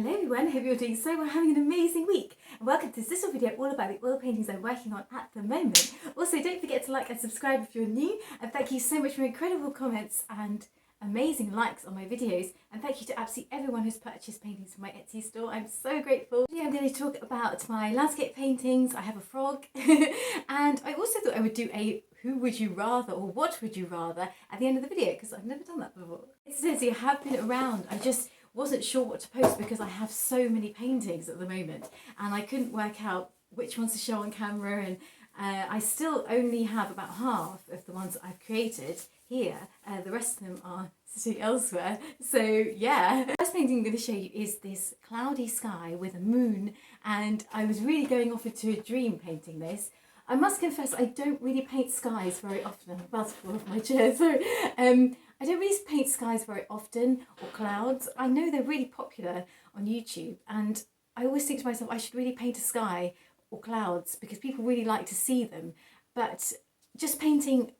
Hello everyone, hope you're doing so well, having an amazing week. And welcome to this little video all about the oil paintings I'm working on at the moment. Also, don't forget to like and subscribe if you're new. And thank you so much for incredible comments and amazing likes on my videos. And thank you to absolutely everyone who's purchased paintings from my Etsy store. I'm so grateful. Today I'm going to talk about my landscape paintings. I have a frog. And I also thought I would do a who would you rather or what would you rather at the end of the video, because I've never done that before. Incidentally, I have been around. I just wasn't sure what to post because I have so many paintings at the moment and I couldn't work out which ones to show on camera, and I still only have about half of the ones that I've created here. The rest of them are sitting elsewhere. So yeah, the first painting I'm going to show you is this cloudy sky with a moon, and I was really going off into a dream painting this. I must confess I don't really paint skies very often. I'm about to fall off my chair, sorry. I don't really paint skies very often, or clouds. I know they're really popular on YouTube, and I always think to myself I should really paint a sky or clouds because people really like to see them. But just painting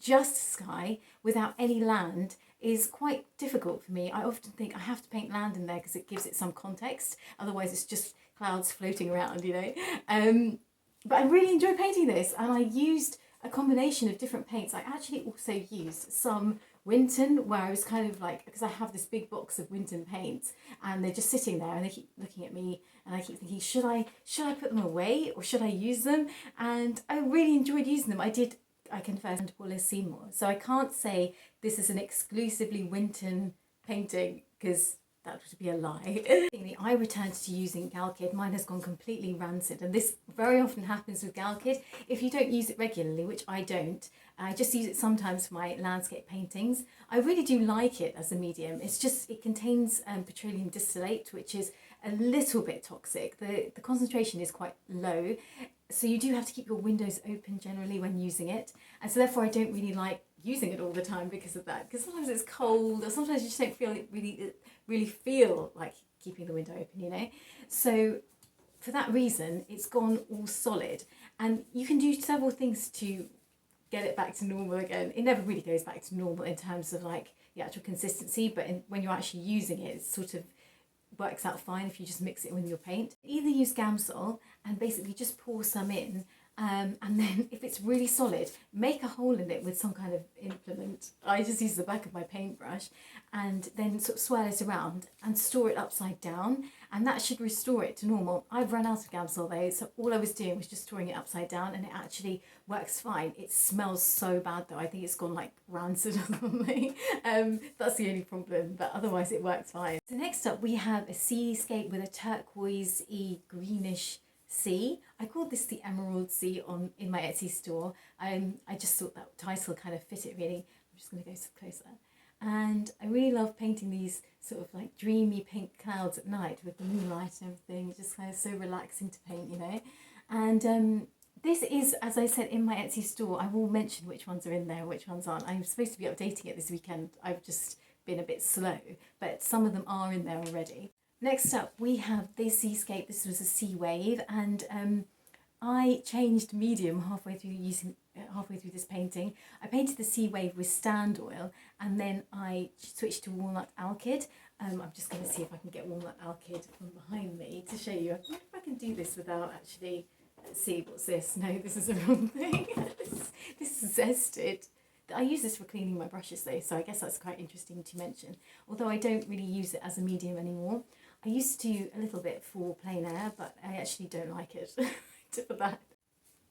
just sky without any land is quite difficult for me. I often think I have to paint land in there because it gives it some context. Otherwise it's just clouds floating around, you know. But I really enjoy painting this, and I used a combination of different paints. I actually also used some Winton, where I was kind of like, because I have this big box of Winton paints and they're just sitting there and they keep looking at me and I keep thinking, should I put them away or should I use them? And I really enjoyed using them. I confess, and Wallace Seymour. So I can't say this is an exclusively Winton painting because that would be a lie. I returned to using Galkyd. Mine has gone completely rancid, and this very often happens with Galkyd. If you don't use it regularly, which I don't, I just use it sometimes for my landscape paintings. I really do like it as a medium. It's just, it contains petroleum distillate, which is a little bit toxic. The concentration is quite low, so you do have to keep your windows open generally when using it, and so therefore I don't really like using it all the time because of that, because sometimes it's cold or sometimes you just don't feel it really feel like keeping the window open, you know. So for that reason it's gone all solid, and you can do several things to get it back to normal again. It never really goes back to normal in terms of like the actual consistency, but when you're actually using it, it sort of works out fine if you just mix it with your paint. Either use Gamsol and basically just pour some in, and then if it's really solid, make a hole in it with some kind of implement. I just use the back of my paintbrush and then sort of swirl it around and store it upside down, and that should restore it to normal. I've run out of Gamsol though, so all I was doing was just storing it upside down, and it actually works fine. It smells so bad though, I think it's gone like rancid or something. That's the only problem, but otherwise it works fine. So next up we have a seascape with a turquoise-y greenish sea. I called this the Emerald Sea in my Etsy store. I just thought that title kind of fit it really. I'm just going to go closer. And I really love painting these sort of like dreamy pink clouds at night with the moonlight and everything. It's just kind of so relaxing to paint, you know. And this is, as I said, in my Etsy store. I will mention which ones are in there and which ones aren't. I'm supposed to be updating it this weekend. I've just been a bit slow, but some of them are in there already. Next up we have this seascape. This was a sea wave, and I changed medium halfway through this painting. I painted the sea wave with Stand Oil, and then I switched to Walnut Alkyd. I'm just going to see if I can get Walnut Alkyd from behind me to show you. I wonder if I can do this without actually, let's see, what's this? No, this is the wrong thing. This is zested. I use this for cleaning my brushes though, so I guess that's quite interesting to mention, although I don't really use it as a medium anymore. I used to a little bit for plein air, but I actually don't like it for that.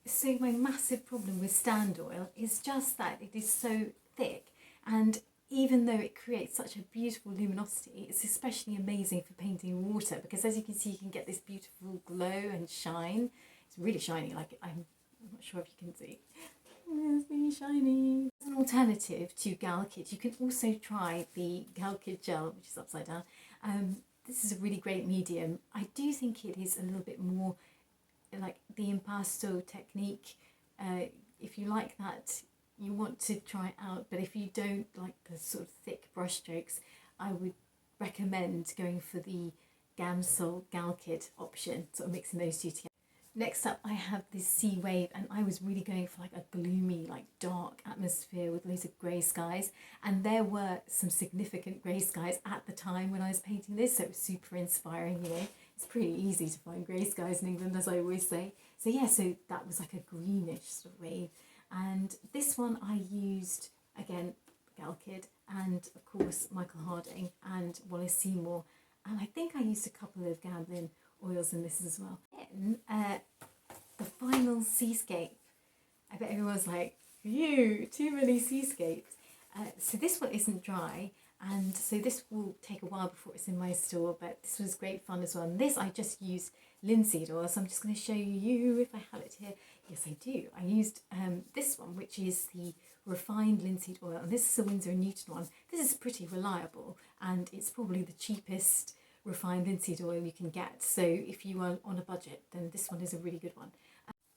So my massive problem with Stand Oil is just that it is so thick, and even though it creates such a beautiful luminosity, it's especially amazing for painting water, because as you can see you can get this beautiful glow and shine. It's really shiny, like I'm not sure if you can see. It's really shiny. As an alternative to Galkyd, you can also try the Galkyd gel, which is upside down. This is a really great medium. I do think it is a little bit more like the impasto technique. If you like that, you want to try it out, but if you don't like the sort of thick brush strokes, I would recommend going for the Gamsol Galkyd option, sort of mixing those two together. Next up, I have this Sea Wave, and I was really going for like a gloomy, like dark atmosphere with loads of grey skies. And there were some significant grey skies at the time when I was painting this, so it was super inspiring, you know. It's pretty easy to find grey skies in England, as I always say. So yeah, so that was like a greenish sort of wave. And this one I used, again, Gal Kidd, and of course Michael Harding and Wallace Seymour. And I think I used a couple of Gamblin oils in this as well. Then the final seascape. I bet everyone's like, phew, too many seascapes. So this one isn't dry, and so this will take a while before it's in my store, but this was great fun as well. And this I just used linseed oil, so I'm just going to show you if I have it here. Yes, I do. I used this one, which is the refined linseed oil, and this is a Winsor & Newton one. This is pretty reliable, and it's probably the cheapest refined linseed oil you can get. So if you are on a budget, then this one is a really good one.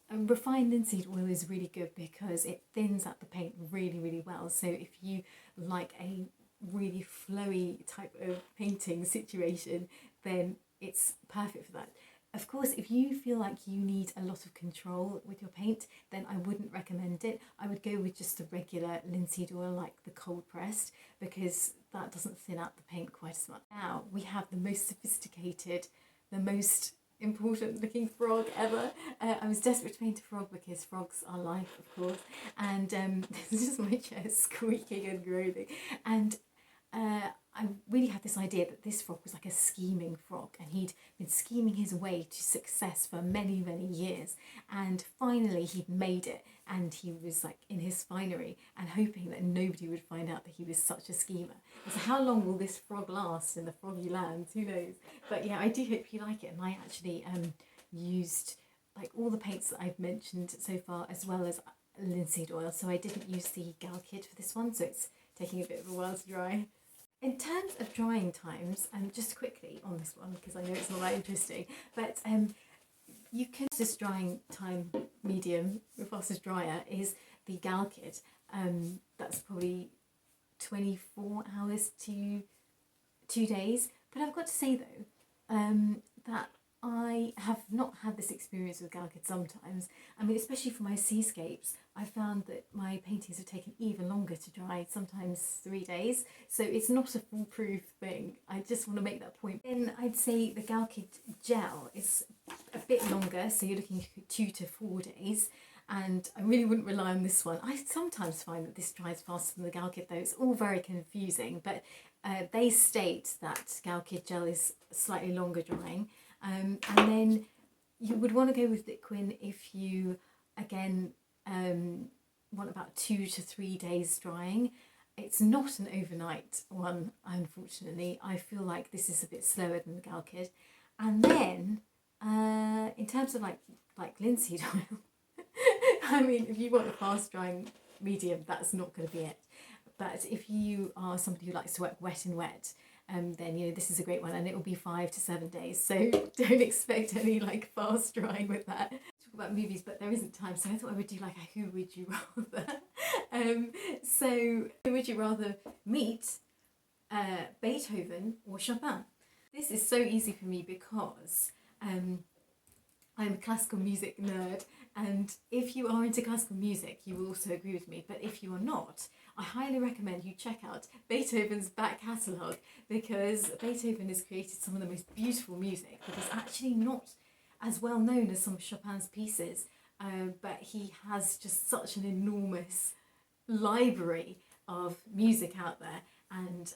Refined linseed oil is really good because it thins out the paint really, really well. So if you like a really flowy type of painting situation, then it's perfect for that. Of course, if you feel like you need a lot of control with your paint, then I wouldn't recommend it. I would go with just the regular linseed oil, like the cold pressed, because that doesn't thin out the paint quite as much. Now we have the most sophisticated, the most important looking frog ever. I was desperate to paint a frog because frogs are life, of course, and this is just my chest squeaking and groaning. And I really had this idea that this frog was like a scheming frog, and he'd been scheming his way to success for many, many years, and finally he'd made it, and he was like in his finery and hoping that nobody would find out that he was such a schemer. And so how long will this frog last in the froggy lands? Who knows? But yeah, I do hope you like it, and I actually used like all the paints that I've mentioned so far, as well as linseed oil, so I didn't use the Gal Kidd for this one, so it's taking a bit of a while to dry. In terms of drying times, and just quickly on this one, because I know it's not that interesting, but you can, this drying time medium, the fastest dryer, is the Gal Kidd. That's probably 24 hours to 2 days. But I've got to say though, that I have not had this experience with Gal Kidd sometimes. I mean, especially for my seascapes, I found that my paintings have taken even longer to dry, sometimes 3 days. So it's not a foolproof thing. I just want to make that point. Then I'd say the Gal Kidd gel is a bit longer, so you're looking at 2 to 4 days. And I really wouldn't rely on this one. I sometimes find that this dries faster than the Gal Kidd though. It's all very confusing, but they state that Gal Kidd gel is slightly longer drying. And then you would want to go with Liquin if you, again, want about 2 to 3 days drying. It's not an overnight one, unfortunately. I feel like this is a bit slower than the Gal Kidd. And then, in terms of like linseed oil, I mean, if you want a fast drying medium, that's not going to be it. But if you are somebody who likes to work wet and wet, then you know this is a great one, and it will be 5 to 7 days. So don't expect any like fast drying with that. Talk about movies, but there isn't time, so I thought I would do like a Who Would You Rather. So who would you rather meet, Beethoven or Chopin? This is so easy for me because I'm a classical music nerd, and if you are into classical music, you will also agree with me. But if you are not, I highly recommend you check out Beethoven's back catalogue, because Beethoven has created some of the most beautiful music that is actually not as well known as some of Chopin's pieces, but he has just such an enormous library of music out there, and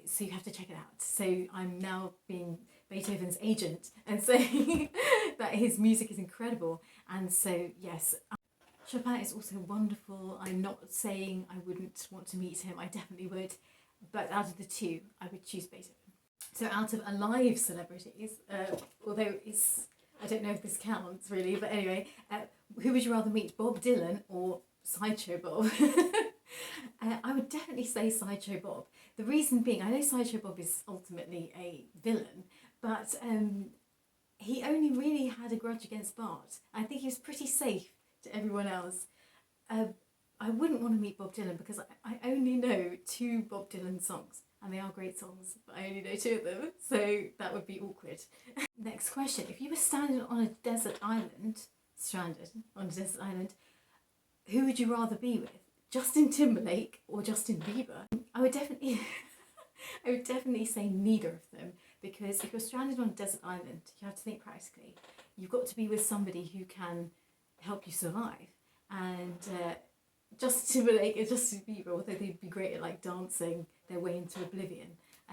so you have to check it out. So I'm now being Beethoven's agent and saying that his music is incredible, and so yes, Chopin is also wonderful. I'm not saying I wouldn't want to meet him, I definitely would, but out of the two, I would choose Beethoven. So out of alive celebrities, although it's, I don't know if this counts really, but anyway, who would you rather meet, Bob Dylan or Sideshow Bob? I would definitely say Sideshow Bob. The reason being, I know Sideshow Bob is ultimately a villain, but he only really had a grudge against Bart. I think he was pretty safe to everyone else. I wouldn't want to meet Bob Dylan because I only know 2 Bob Dylan songs, and they are great songs, but I only know 2 of them, so that would be awkward. Next Next question. If you were stranded on a desert island, who would you rather be with? Justin Timberlake or Justin Bieber? I would definitely say neither of them, because if you're stranded on a desert island, you have to think practically. You've got to be with somebody who can help you survive. And Justin Timberlake and Justin Bieber, although they'd be great at like dancing their way into oblivion,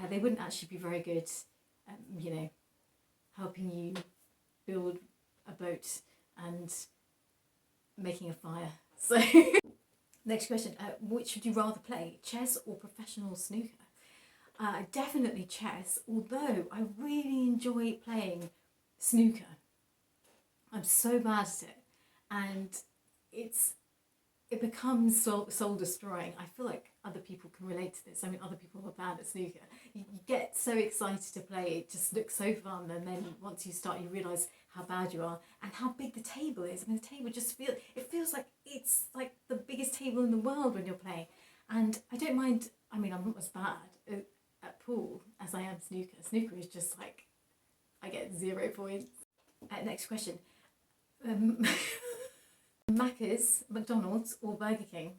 they wouldn't actually be very good, helping you build a boat and making a fire. So, next question. Which would you rather play, chess or professional snooker? Definitely chess, although I really enjoy playing snooker. I'm so bad at it, and it becomes soul destroying. I feel like other people can relate to this. I mean, other people are bad at snooker. You get so excited to play, it just looks so fun, and then once you start, you realise how bad you are and how big the table is. I mean, the table just feels like it's like the biggest table in the world when you're playing. And I don't mind. I mean, I'm not as bad at pool as I am snooker. Snooker is just like, I get 0 points. Next question. Macca's, McDonald's or Burger King?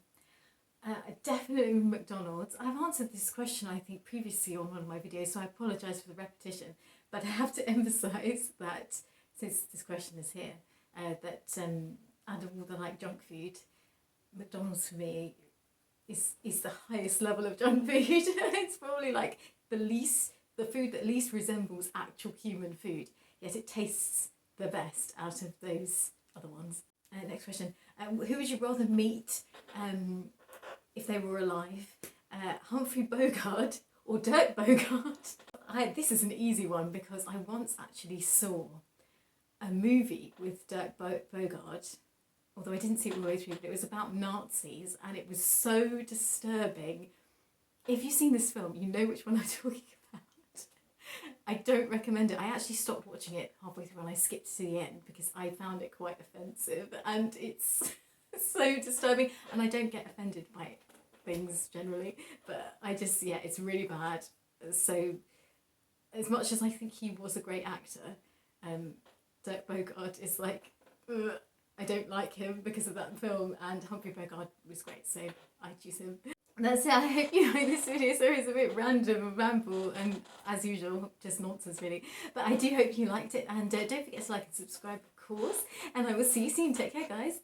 Definitely McDonald's. I've answered this question I think previously on one of my videos, so I apologise for the repetition, but I have to emphasise that since this question is here, that out of all the like junk food, McDonald's for me is the highest level of junk food. It's probably like the food that least resembles actual human food, yet it tastes the best out of those other ones. Next question. Who would you rather meet if they were alive? Humphrey Bogart or Dirk Bogarde? This is an easy one because I once actually saw a movie with Dirk Bogarde, although I didn't see it all the way through, but it was about Nazis and it was so disturbing. If you've seen this film, you know which one I'm talking about. I don't recommend it. I actually stopped watching it halfway through and I skipped to the end because I found it quite offensive, and it's so disturbing, and I don't get offended by things generally, but it's really bad. So as much as I think he was a great actor, Dirk Bogarde is like, I don't like him because of that film, and Humphrey Bogart was great, so I choose him. That's it. I hope you like this video. So it's a bit random and ramble, and as usual, just nonsense really. But I do hope you liked it, and don't forget to like and subscribe, of course. And I will see you soon. Take care, guys.